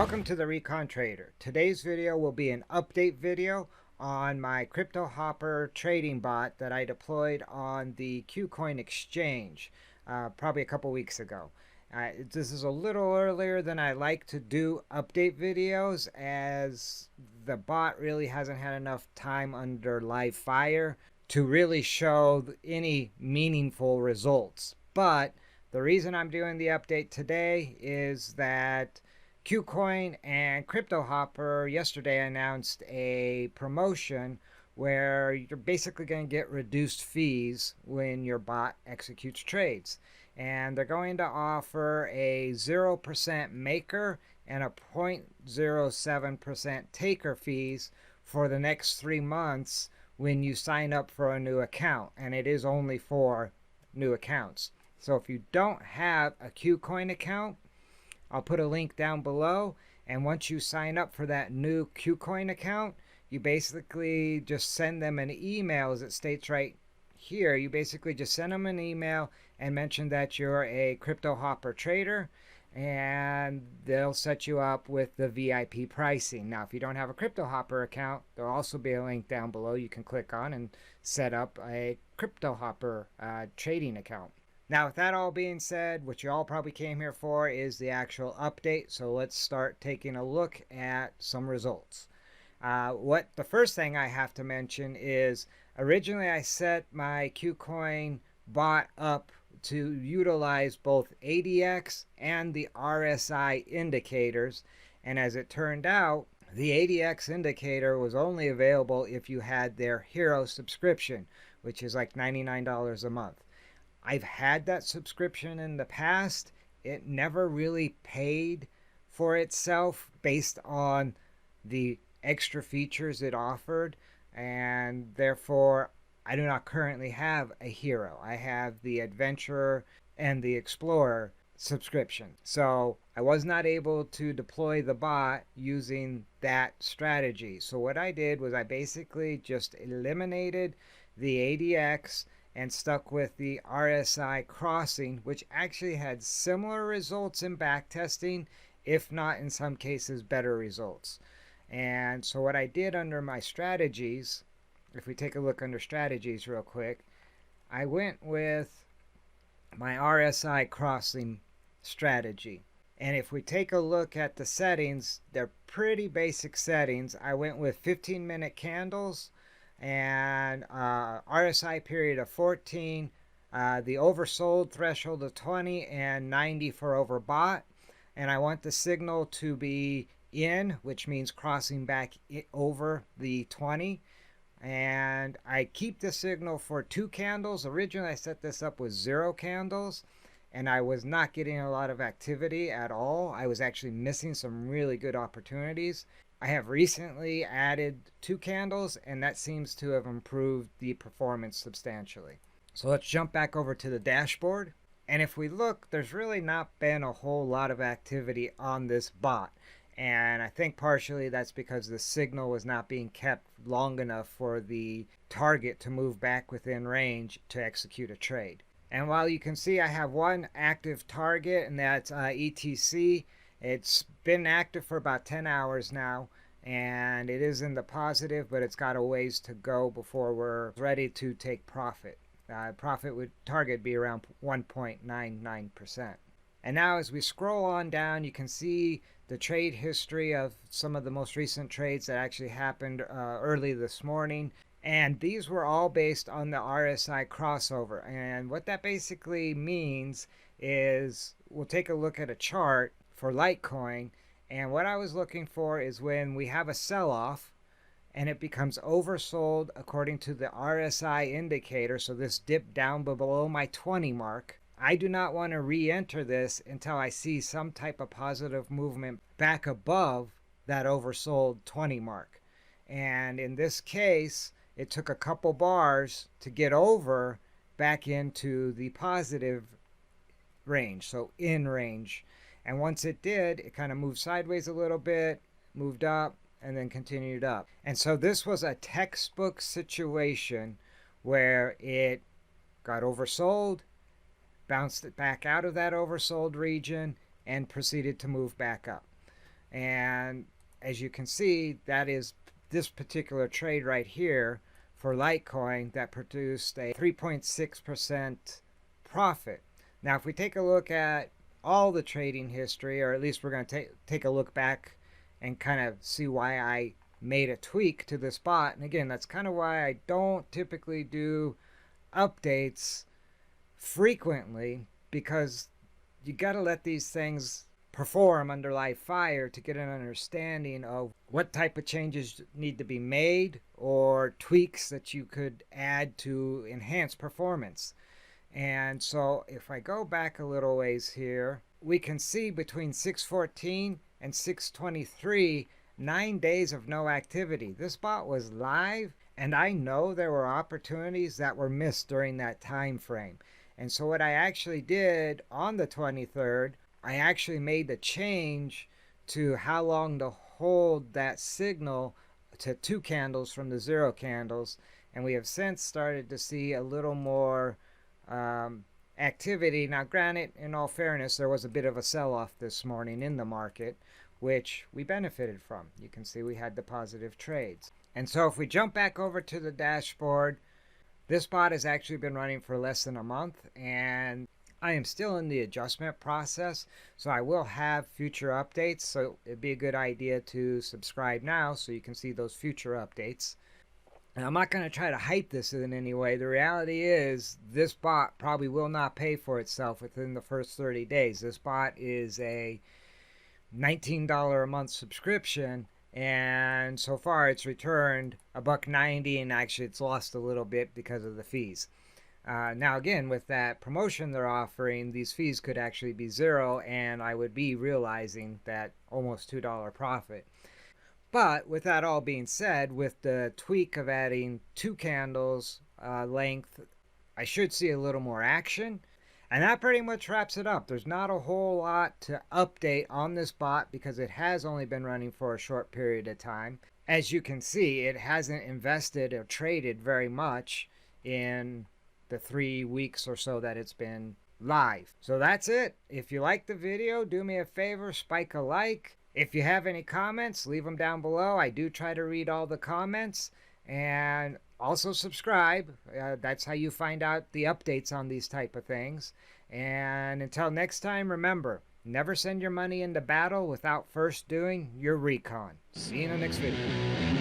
Welcome to the RECON Trader. Today's video will be an update video on my CryptoHopper Trading Bot that I deployed on the KUCOIN Exchange probably a couple weeks ago. This is a little earlier than I like to do update videos, as the bot really hasn't had enough time under live fire to really show any meaningful results. But the reason I'm doing the update today is that KUCOIN and CryptoHopper yesterday announced a promotion where you're basically going to get reduced fees when your bot executes trades. And they're going to offer a 0% maker and a 0.07% taker fees for the next 3 months when you sign up for a new account. And it is only for new accounts. So if you don't have a KUCOIN account, I'll put a link down below, and once you sign up for that new KUCOIN account, you basically just send them an email, as it states right here. You basically just send them an email and mention that you're a CryptoHopper trader, and they'll set you up with the VIP pricing. Now, if you don't have a CryptoHopper account, there'll also be a link down below you can click on and set up a CryptoHopper trading account. Now, with that all being said, what you all probably came here for is the actual update. So let's start taking a look at some results. The first thing I have to mention is originally I set my KUCOIN bot up to utilize both ADX and the RSI indicators. And as it turned out, the ADX indicator was only available if you had their Hero subscription, which is like $99 a month. I've had that subscription in the past. It never really paid for itself based on the extra features it offered, and therefore I do not currently have a Hero. I have the Adventurer and the Explorer subscription. So I was not able to deploy the bot using that strategy. So what I did was I basically just eliminated the ADX and stuck with the RSI crossing, which actually had similar results in backtesting, if not in some cases better results. And so what I did under my strategies, if we take a look under strategies real quick, I went with my RSI crossing strategy. And if we take a look at the settings, they're pretty basic settings. I went with 15-minute candles and RSI period of 14, the oversold threshold of 20, and 90 for overbought. And I want the signal to be in, which means crossing back over the 20. And I keep the signal for 2 candles. Originally I set this up with 0 candles, and I was not getting a lot of activity at all. I was actually missing some really good opportunities. I have recently added 2 candles, and that seems to have improved the performance substantially. So let's jump back over to the dashboard. And if we look, there's really not been a whole lot of activity on this bot. And I think partially that's because the signal was not being kept long enough for the target to move back within range to execute a trade. And while you can see I have one active target, and that's ETC, it's been active for about 10 hours now, and it is in the positive, but it's got a ways to go before we're ready to take profit. Profit would target be around 1.99%. And now as we scroll on down, you can see the trade history of some of the most recent trades that actually happened early this morning. And these were all based on the RSI crossover. And what that basically means is we'll take a look at a chart for Litecoin, and what I was looking for is when we have a sell-off and it becomes oversold according to the RSI indicator, so this dip down below my 20 mark. I do not want to re-enter this until I see some type of positive movement back above that oversold 20 mark. And in this case, it took a couple bars to get over back into the positive range, so in range. And once it did, it kind of moved sideways a little bit, moved up, and then continued up. And so this was a textbook situation where it got oversold, bounced it back out of that oversold region, and proceeded to move back up. And as you can see, that is this particular trade right here for Litecoin that produced a 3.6% profit. Now, if we take a look at all the trading history, or at least we're going to take a look back and kind of see why I made a tweak to this bot. And again, that's kind of why I don't typically do updates frequently, because you got to let these things perform under live fire to get an understanding of what type of changes need to be made or tweaks that you could add to enhance performance. And so if I go back a little ways here, we can see between 614 and 623, 9 days of no activity. This bot was live, and I know there were opportunities that were missed during that time frame. And so what I actually did on the 23rd, I actually made the change to how long to hold that signal to 2 candles from the 0 candles. And we have since started to see a little more activity. Now, granted, in all fairness, there was a bit of a sell-off this morning in the market, which we benefited from. You can see we had the positive trades. And so if we jump back over to the dashboard, this bot has actually been running for less than a month, and I am still in the adjustment process, so I will have future updates. So it'd be a good idea to subscribe now so you can see those future updates. And I'm not going to try to hype this in any way. The reality is this bot probably will not pay for itself within the first 30 days. This bot is a $19 a month subscription, and so far it's returned $1.90, and actually it's lost a little bit because of the fees. Now again, with that promotion they're offering, these fees could actually be 0, and I would be realizing that almost $2 profit. But with that all being said, with the tweak of adding 2 candles length, I should see a little more action. And that pretty much wraps it up. There's not a whole lot to update on this bot because it has only been running for a short period of time. As you can see, it hasn't invested or traded very much in the 3 weeks or so that it's been live. So that's it. If you like the video, do me a favor, spike a like. If you have any comments, leave them down below. I do try to read all the comments. And also subscribe. That's how you find out the updates on these type of things. And until next time, remember, never send your money into battle without first doing your recon. See you in the next video.